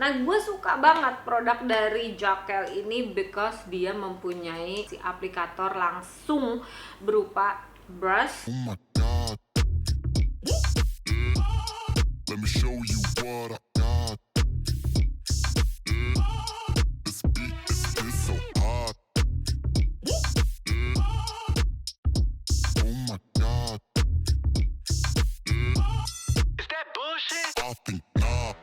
Nah, gue suka banget produk dari Jaquel ini because dia mempunyai si aplikator langsung berupa brush. Oh my god, let me show you what I got. This beat is so hot. Oh my god, Is that bullshit? I think not.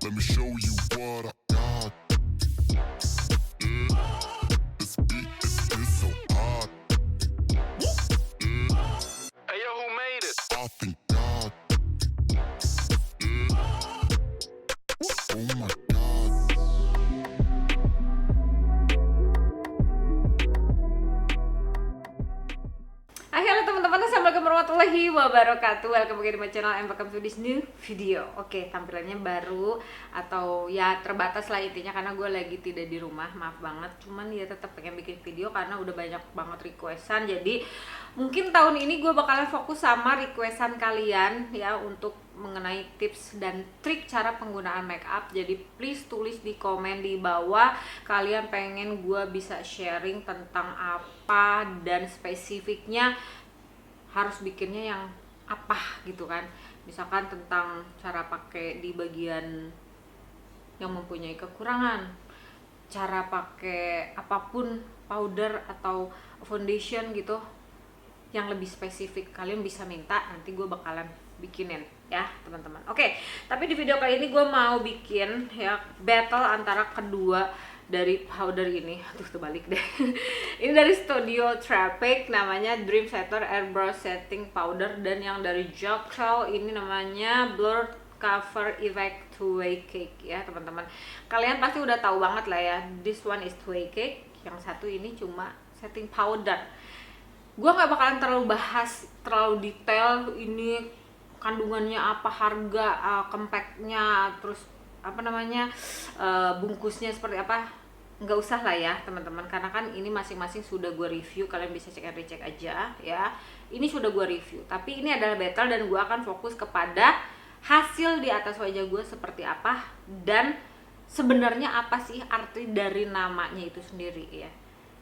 Let me show you what I got. This beat is so hot. Hey yo, who made it? I think not. Oh my god. Hai, halo teman-teman, assalamualaikum warahmatullahi wabarakatuh. Welcome back to my channel and welcome to this new video. Oke, tampilannya baru atau ya terbatas lah intinya karena gue lagi tidak di rumah, maaf banget. Cuman ya tetap pengen bikin video karena udah banyak banget requestan. Jadi mungkin tahun ini gue bakalan fokus sama requestan kalian ya untuk mengenai tips dan trik cara penggunaan make up. Jadi please tulis di komen di bawah kalian pengen gue bisa sharing tentang apa dan spesifiknya harus bikinnya yang apa gitu kan. Misalkan tentang cara pakai di bagian yang mempunyai kekurangan, cara pakai apapun powder atau foundation gitu yang lebih spesifik kalian bisa minta, nanti gue bakalan bikinin ya teman-teman. Oke, tapi di video kali ini gue mau bikin ya battle antara kedua dari powder ini. Aduh, terbalik deh. Ini dari Studio Tropic, namanya Dream Setter Airbrush Setting Powder, dan yang dari Jaquel ini namanya Blur Cover Effect Two-Way Cake ya teman-teman. Kalian pasti udah tahu banget lah ya, this one is two-way cake, yang satu ini cuma setting powder. Gue nggak bakalan terlalu bahas terlalu detail ini kandungannya apa, harga, compactnya, terus apa namanya, bungkusnya seperti apa, nggak usah lah ya teman-teman, karena kan ini masing-masing sudah gue review, kalian bisa cek and recheck aja ya. Ini sudah gue review, tapi ini adalah battle dan gue akan fokus kepada hasil di atas wajah gue seperti apa dan sebenarnya apa sih arti dari namanya itu sendiri ya.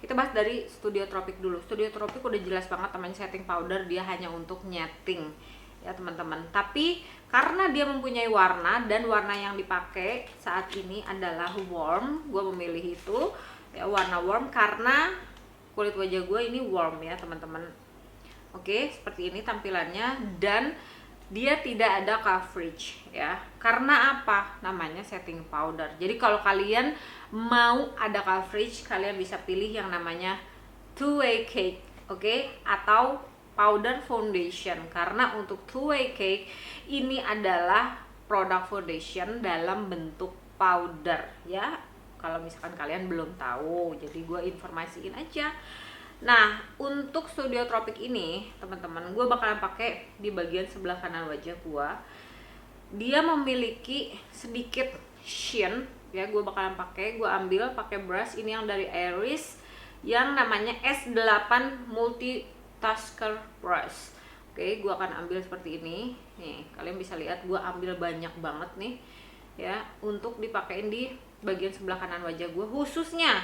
Kita bahas dari Studio Tropic dulu. Studio Tropic udah jelas banget namanya setting powder, dia hanya untuk nyeting ya teman-teman. Tapi karena dia mempunyai warna dan warna yang dipakai saat ini adalah warm, gue memilih itu ya warna warm karena kulit wajah gue ini warm ya teman-teman. Oke, seperti ini tampilannya dan dia tidak ada coverage ya. Karena apa? Namanya setting powder. Jadi kalau kalian mau ada coverage, kalian bisa pilih yang namanya two-way cake, oke? Atau powder foundation. Karena untuk two-way cake ini adalah produk foundation dalam bentuk powder ya. Kalau misalkan kalian belum tahu, jadi gue informasiin aja. Nah, untuk Studio Tropic ini, teman-teman, gue bakalan pakai di bagian sebelah kanan wajah gue. Dia memiliki sedikit sheen, ya. Gue bakalan gue ambil pakai brush ini yang dari Iris, yang namanya S8 Multitasker Brush. Oke, gue akan ambil seperti ini. Nih, kalian bisa lihat gue ambil banyak banget nih, ya, untuk dipakein di bagian sebelah kanan wajah gue, khususnya.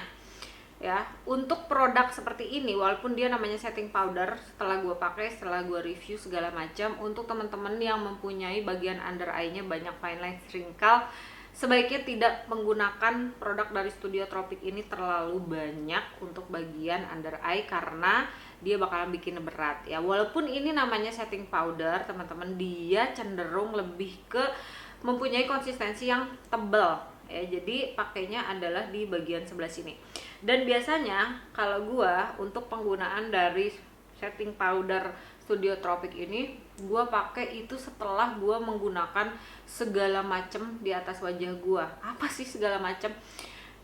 Ya, untuk produk seperti ini walaupun dia namanya setting powder, setelah gue pakai, setelah gue review segala macam, untuk teman-teman yang mempunyai bagian under eye-nya banyak fine line wrinkle, sebaiknya tidak menggunakan produk dari Studio Tropic ini terlalu banyak untuk bagian under eye karena dia bakalan bikin berat ya. Walaupun ini namanya setting powder, teman-teman, dia cenderung lebih ke mempunyai konsistensi yang tebal ya. Jadi pakainya adalah di bagian sebelah sini. Dan biasanya kalau gua untuk penggunaan dari setting powder Studio Tropic ini, gua pakai itu setelah gua menggunakan segala macam di atas wajah gua. Apa sih segala macam?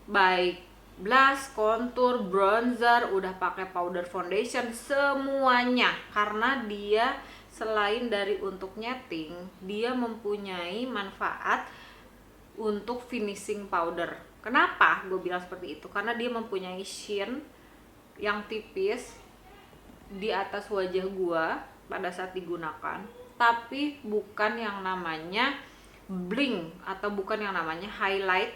Baik blush, contour, bronzer, udah pakai powder foundation, semuanya. Karena dia selain dari untuk nyeting, dia mempunyai manfaat untuk finishing powder. Kenapa gue bilang seperti itu? Karena dia mempunyai sheen yang tipis di atas wajah gue pada saat digunakan, tapi bukan yang namanya bling atau bukan yang namanya highlight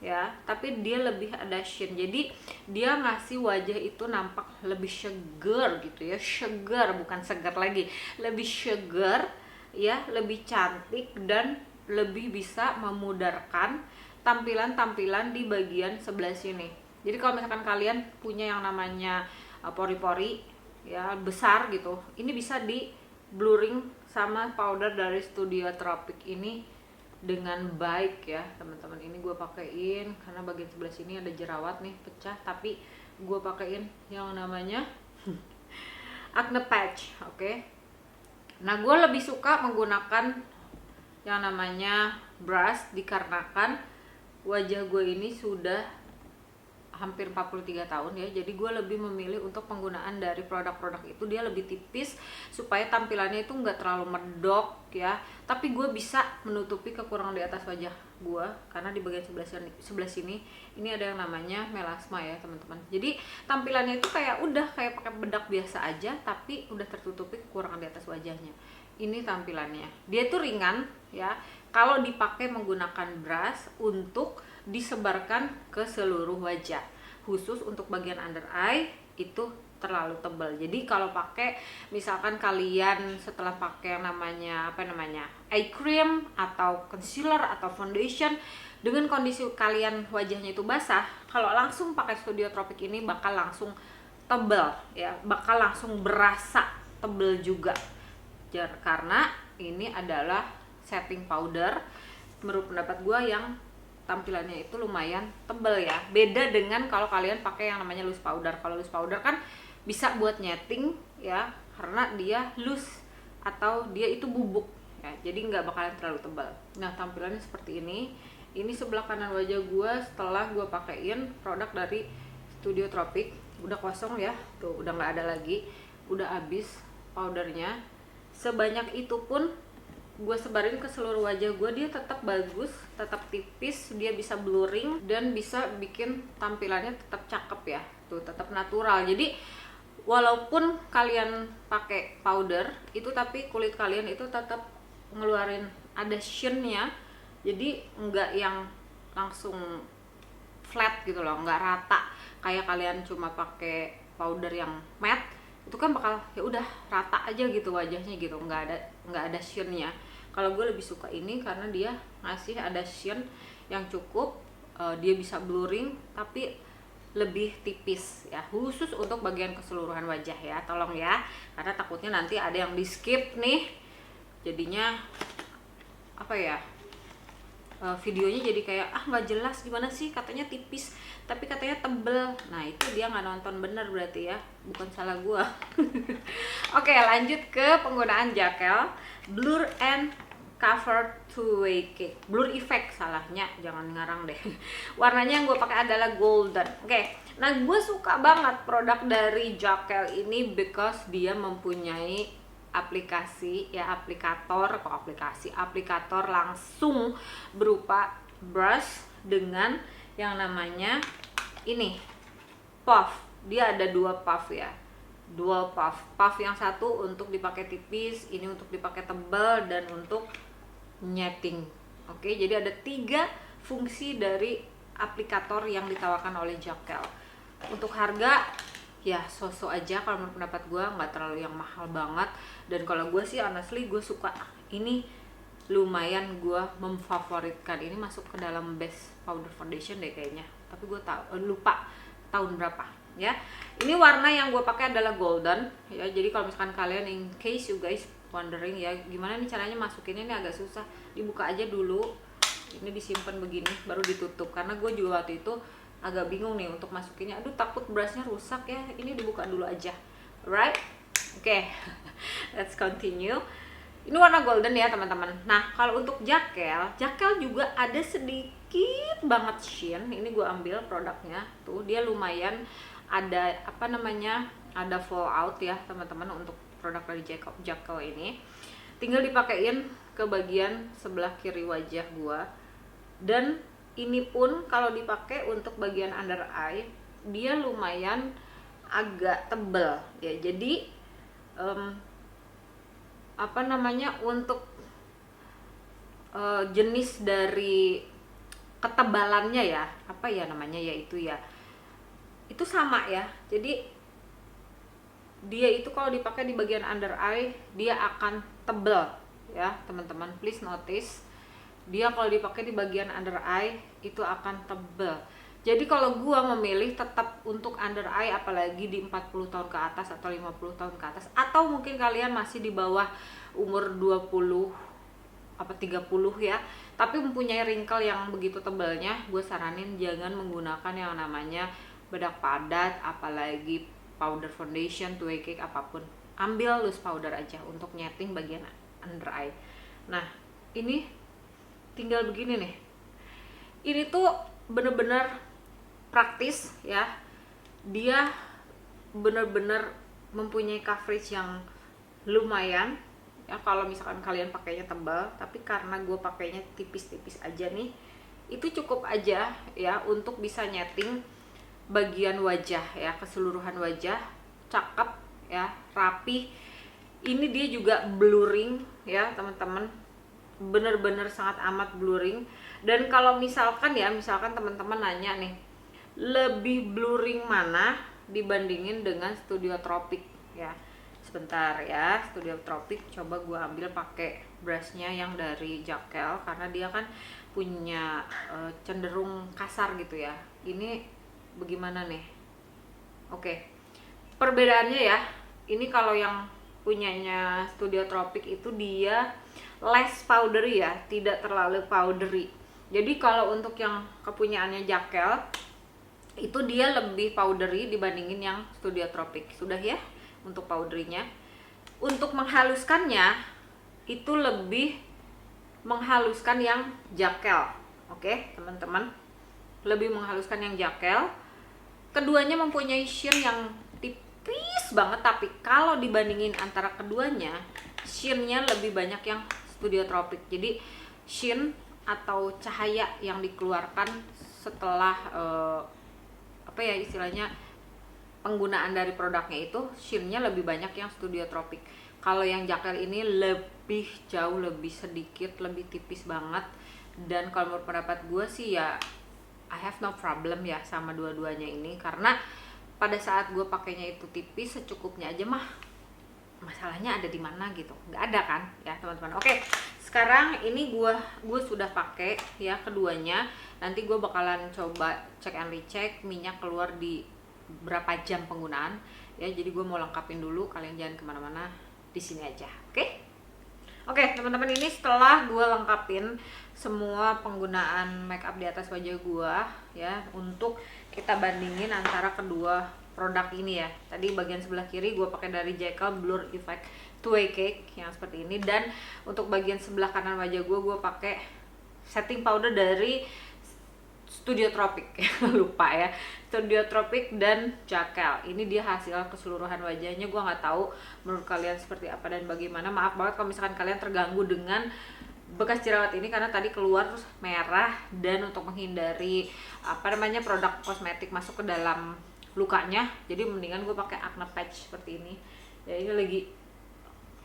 ya, tapi dia lebih ada shine. Jadi dia ngasih wajah itu nampak lebih segar gitu ya, segar bukan segar lagi, lebih segar ya, lebih cantik dan lebih bisa memudarkan tampilan-tampilan di bagian sebelah sini. Jadi kalau misalkan kalian punya yang namanya pori-pori ya besar gitu, ini bisa di blurring sama powder dari Studio Tropic ini dengan baik ya teman-teman. Ini gue pakein karena bagian sebelah sini ada jerawat nih pecah, tapi gue pakein yang namanya Acne Patch. Oke. Nah, gue lebih suka menggunakan yang namanya brush dikarenakan wajah gue ini sudah hampir 43 tahun ya, jadi gue lebih memilih untuk penggunaan dari produk-produk itu, dia lebih tipis supaya tampilannya itu nggak terlalu medok ya, tapi gue bisa menutupi kekurangan di atas wajah gue karena di bagian sebelah sini ini ada yang namanya melasma ya teman-teman. Jadi tampilannya itu kayak udah kayak pakai bedak biasa aja, tapi udah tertutupi kekurangan di atas wajahnya. Ini tampilannya, dia tuh ringan ya kalau dipakai menggunakan brush untuk disebarkan ke seluruh wajah. Khusus untuk bagian under eye itu terlalu tebal. Jadi kalau pakai misalkan kalian setelah pakai yang namanya eye cream atau concealer atau foundation dengan kondisi kalian wajahnya itu basah, kalau langsung pakai Studio Tropic ini bakal langsung tebal ya, bakal langsung berasa tebal juga. Karena ini adalah setting powder menurut pendapat gue yang tampilannya itu lumayan tebel ya. Beda dengan kalau kalian pakai yang namanya loose powder. Kalau loose powder kan bisa buat nyeting ya, karena dia loose atau dia itu bubuk ya, jadi nggak bakalan terlalu tebal. Nah, tampilannya seperti ini. Ini sebelah kanan wajah gue setelah gue pakein produk dari Studio Tropic. Udah kosong ya, tuh udah nggak ada lagi, udah habis powdernya. Sebanyak itu pun gue sebarin ke seluruh wajah gue, dia tetap bagus, tetap tipis, dia bisa blurring dan bisa bikin tampilannya tetap cakep ya, tuh tetap natural. Jadi walaupun kalian pakai powder itu, tapi kulit kalian itu tetap ngeluarin ada shine-nya, jadi enggak yang langsung flat gitu loh, enggak rata kayak kalian cuma pakai powder yang matte itu kan bakal ya udah rata aja gitu wajahnya gitu, nggak ada shine-nya. Kalau gue lebih suka ini karena dia ngasih ada shine yang cukup, dia bisa blurring tapi lebih tipis ya, khusus untuk bagian keseluruhan wajah ya. Tolong ya, karena takutnya nanti ada yang di skip nih, jadinya apa ya, videonya jadi kayak nggak jelas, gimana sih katanya tipis tapi katanya tebel. Nah, itu dia nggak nonton bener berarti ya, bukan salah gua. Oke, lanjut ke penggunaan Jaquel Blur and Cover Two-Way Cake. Blur Effect salahnya, jangan ngarang deh. Warnanya yang gue pakai adalah golden. Oke, nah gue suka banget produk dari Jaquel ini because dia mempunyai aplikasi ya, aplikator langsung berupa brush dengan yang namanya ini puff. Dia ada dua puff ya, dual puff yang satu untuk dipakai tipis, ini untuk dipakai tebal dan untuk nyeting. Oke, jadi ada 3 fungsi dari aplikator yang ditawarkan oleh Jaquel. Untuk harga ya so-so aja kalau menurut pendapat gue, nggak terlalu yang mahal banget. Dan kalau gue sih honestly gue suka ini, lumayan gue memfavoritkan ini, masuk ke dalam best powder foundation deh kayaknya, tapi gue lupa tahun berapa ya. Ini warna yang gue pakai adalah golden ya, jadi kalau misalkan kalian in case you guys wondering ya gimana nih caranya masukinnya, ini agak susah. Dibuka aja dulu, ini disimpan begini baru ditutup, karena gue juga waktu itu agak bingung nih untuk masukinnya, aduh takut brushnya rusak ya, ini dibuka dulu aja, right? Oke. Let's continue. Ini warna golden ya teman-teman. Nah, kalau untuk Jaquel juga ada sedikit banget shine. Ini gue ambil produknya tuh, dia lumayan ada ada fallout ya teman-teman untuk produk dari Jaquel ini. Tinggal dipakein ke bagian sebelah kiri wajah gue. Dan ini pun kalau dipakai untuk bagian under eye, dia lumayan agak tebel ya. Jadi untuk jenis dari ketebalannya ya, apa ya namanya ya, itu sama ya. Jadi dia itu kalau dipakai di bagian under eye dia akan tebel ya teman-teman, please notice, dia kalau dipakai di bagian under eye itu akan tebel. Jadi kalau gua memilih tetap untuk under eye, apalagi di 40 tahun ke atas atau 50 tahun ke atas, atau mungkin kalian masih di bawah umur 20 apa 30 ya, tapi mempunyai wrinkle yang begitu tebalnya, gue saranin jangan menggunakan yang namanya bedak padat, apalagi powder foundation, 2 cake, apapun. Ambil loose powder aja untuk nyeting bagian under eye. Nah, ini tinggal begini nih. Ini tuh bener-bener praktis ya. Dia bener-bener mempunyai coverage yang lumayan ya. Kalau misalkan kalian pakainya tebal, tapi karena gue pakainya tipis-tipis aja nih, itu cukup aja ya untuk bisa nyeting bagian wajah ya, keseluruhan wajah, cakep ya, rapi. Ini dia juga blurring ya teman-teman, bener-bener sangat amat blurring. Dan kalau misalkan teman-teman nanya nih, lebih blurring mana dibandingin dengan Studio Tropic ya. Sebentar ya, Studio Tropic coba gue ambil pakai brushnya yang dari Jaquel, karena dia kan punya cenderung kasar gitu ya. Ini bagaimana nih? Oke, perbedaannya ya, ini kalau yang punyanya Studio Tropic itu dia less powdery ya, tidak terlalu powdery. Jadi kalau untuk yang kepunyaannya Jaquel itu dia lebih powdery dibandingin yang Studio Tropic. Sudah ya untuk powderynya. Untuk menghaluskannya itu lebih menghaluskan yang Jaquel. Oke teman-teman, lebih menghaluskan yang Jaquel. Keduanya mempunyai sheen yang tipis banget, tapi kalau dibandingin antara keduanya, sheennya lebih banyak yang Studio Tropic. Jadi sheen atau cahaya yang dikeluarkan setelah apa ya istilahnya, penggunaan dari produknya itu, sheennya lebih banyak yang Studio Tropic. Kalau yang Jaquel ini lebih jauh, lebih sedikit, lebih tipis banget. Dan kalau menurut pendapat gue sih ya, I have no problem ya sama dua-duanya ini, karena pada saat gue pakainya itu tipis, secukupnya aja mah, masalahnya ada di mana gitu, nggak ada kan ya teman-teman. Oke, sekarang ini gue sudah pakai ya keduanya. Nanti gue bakalan coba cek and recheck minyak keluar di berapa jam penggunaan ya. Jadi gue mau lengkapin dulu, kalian jangan kemana-mana, di sini aja. Oke teman-teman, ini setelah gue lengkapin semua penggunaan makeup di atas wajah gue ya, untuk kita bandingin antara kedua produk ini ya. Tadi bagian sebelah kiri gue pakai dari Jaquel Blur Effect 2 Cake yang seperti ini, dan untuk bagian sebelah kanan wajah gue pakai setting powder dari Studio Tropic lupa ya, Studio Tropic dan Jaquel. Ini dia hasil keseluruhan wajahnya. Gue nggak tahu menurut kalian seperti apa dan bagaimana. Maaf banget kalau misalkan kalian terganggu dengan bekas jerawat ini, karena tadi keluar terus merah, dan untuk menghindari apa namanya produk kosmetik masuk ke dalam lukanya, jadi mendingan gue pakai acne patch seperti ini ya. Ini lagi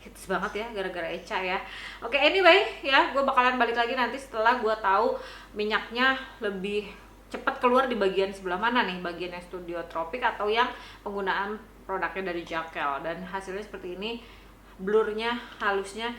hits banget ya gara-gara Eca ya. Oke, anyway ya, gue bakalan balik lagi nanti setelah gue tahu minyaknya lebih cepat keluar di bagian sebelah mana nih, bagian yang Studio Tropic atau yang penggunaan produknya dari Jaquel. Dan hasilnya seperti ini, blurnya, halusnya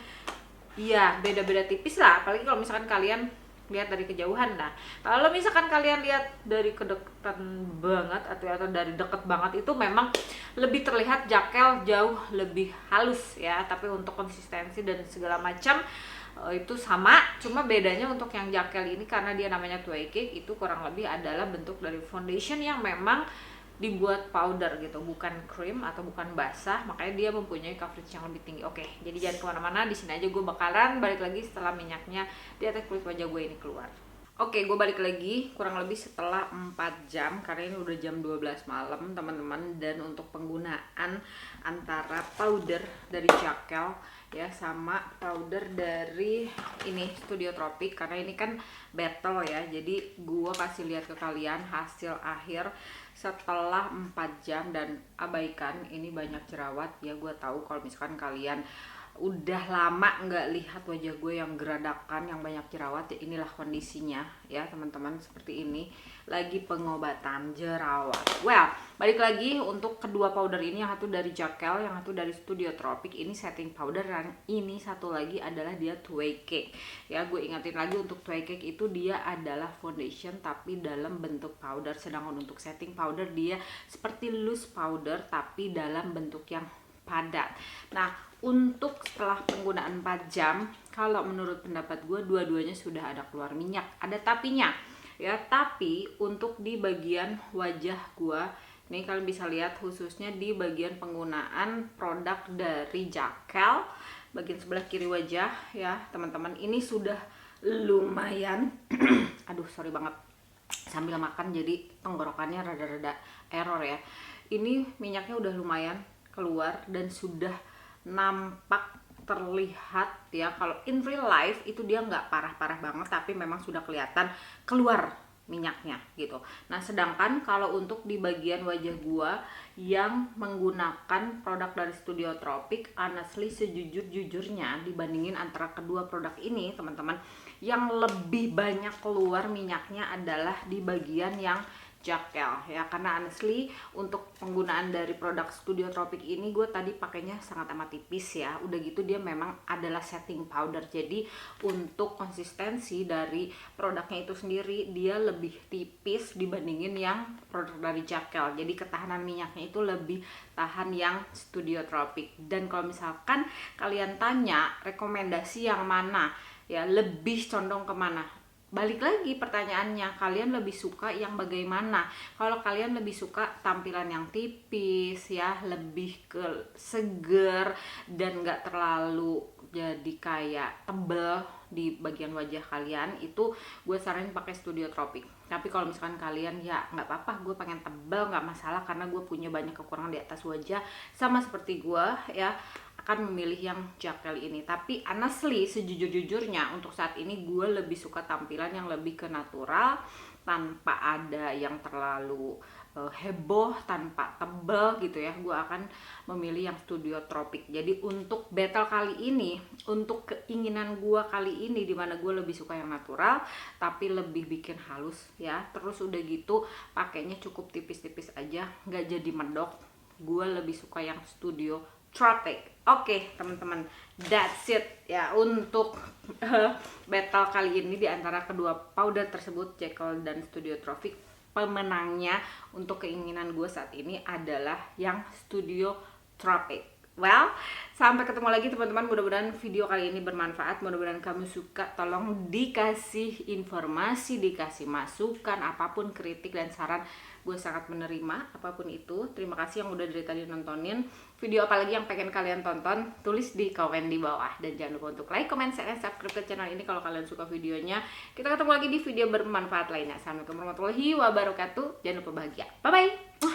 ya beda-beda tipis lah, apalagi kalau misalkan kalian lihat dari kejauhan. Nah, kalau misalkan kalian lihat dari kedekatan banget atau dari deket banget, itu memang lebih terlihat Jaquel jauh lebih halus ya. Tapi untuk konsistensi dan segala macam itu sama, cuma bedanya untuk yang Jaquel ini karena dia namanya 2 Cake, itu kurang lebih adalah bentuk dari foundation yang memang dibuat powder gitu, bukan cream atau bukan basah, makanya dia mempunyai coverage yang lebih tinggi. Oke, jadi jangan kemana-mana, di sini aja gue bakalan balik lagi setelah minyaknya di atas kulit wajah gue ini keluar. Oke, gue balik lagi kurang lebih setelah 4 jam, karena ini udah jam 12 malam teman-teman. Dan untuk penggunaan antara powder dari Jaquel ya sama powder dari ini Studio Tropic, karena ini kan battle ya, jadi gue kasih lihat ke kalian hasil akhir setelah 4 jam. Dan abaikan ini banyak jerawat ya, gue tahu kalau misalkan kalian udah lama nggak lihat wajah gue yang geradakan, yang banyak jerawat. Ya inilah kondisinya ya teman-teman, seperti ini, lagi pengobatan jerawat. Well, balik lagi untuk kedua powder ini, yang satu dari Jakel, yang satu dari Studio Tropic. Ini setting powder, dan ini satu lagi adalah dia Tway Cake. Ya, gue ingatin lagi, untuk Tway Cake itu dia adalah foundation tapi dalam bentuk powder, sedangkan untuk setting powder dia seperti loose powder tapi dalam bentuk yang padat. Nah, untuk setelah penggunaan 4 jam, kalau menurut pendapat gue dua-duanya sudah ada keluar minyak, ada tapinya ya. Tapi untuk di bagian wajah gue nih, kalian bisa lihat khususnya di bagian penggunaan produk dari Jakel, bagian sebelah kiri wajah ya teman-teman, ini sudah lumayan aduh sorry banget, sambil makan jadi tenggorokannya rada-rada error ya. Ini minyaknya udah lumayan keluar dan sudah nampak terlihat ya. Kalau in real life itu dia nggak parah-parah banget, tapi memang sudah kelihatan keluar minyaknya gitu. Nah, sedangkan kalau untuk di bagian wajah gua yang menggunakan produk dari Studio Tropic, honestly sejujur-jujurnya dibandingin antara kedua produk ini teman-teman, yang lebih banyak keluar minyaknya adalah di bagian yang Jakel ya, karena honestly untuk penggunaan dari produk Studio Tropic ini gue tadi pakainya sangat amat tipis ya. Udah gitu dia memang adalah setting powder, jadi untuk konsistensi dari produknya itu sendiri dia lebih tipis dibandingin yang produk dari Jakel. Jadi ketahanan minyaknya itu lebih tahan yang Studio Tropic. Dan kalau misalkan kalian tanya rekomendasi yang mana ya, lebih condong kemana? Balik lagi pertanyaannya, kalian lebih suka yang bagaimana? Kalau kalian lebih suka tampilan yang tipis ya, lebih ke seger dan gak terlalu jadi kayak tebel di bagian wajah kalian, itu gue saranin pakai Studio Tropic. Tapi kalau misalkan kalian ya nggak apa-apa, gue pengen tebel nggak masalah, karena gue punya banyak kekurangan di atas wajah sama seperti gue ya, akan memilih yang Jakel ini. Tapi honestly sejujur-jujurnya untuk saat ini gue lebih suka tampilan yang lebih ke natural, tanpa ada yang terlalu heboh, tanpa tebel gitu ya. Gue akan memilih yang Studio Tropic. Jadi untuk battle kali ini, untuk keinginan gue kali ini, dimana gue lebih suka yang natural tapi lebih bikin halus ya, terus udah gitu pakainya cukup tipis-tipis aja, nggak jadi medok, gue lebih suka yang Studio Tropic. Oke teman-teman, that's it ya untuk battle kali ini di antara kedua powder tersebut, Jakel dan Studio Tropic. Pemenangnya untuk keinginan gue saat ini adalah yang Studio Tropic. Well, sampai ketemu lagi teman-teman. Mudah-mudahan video kali ini bermanfaat. Mudah-mudahan kamu suka. Tolong dikasih informasi, dikasih masukan, apapun kritik dan saran, gue sangat menerima apapun itu. Terima kasih yang udah dari tadi nontonin. Video apa lagi yang pengen kalian tonton, tulis di komen di bawah. Dan jangan lupa untuk like, comment, share, dan subscribe ke channel ini kalau kalian suka videonya. Kita ketemu lagi di video bermanfaat lainnya. Assalamualaikum warahmatullahi wabarakatuh. Jangan lupa bahagia. Bye-bye.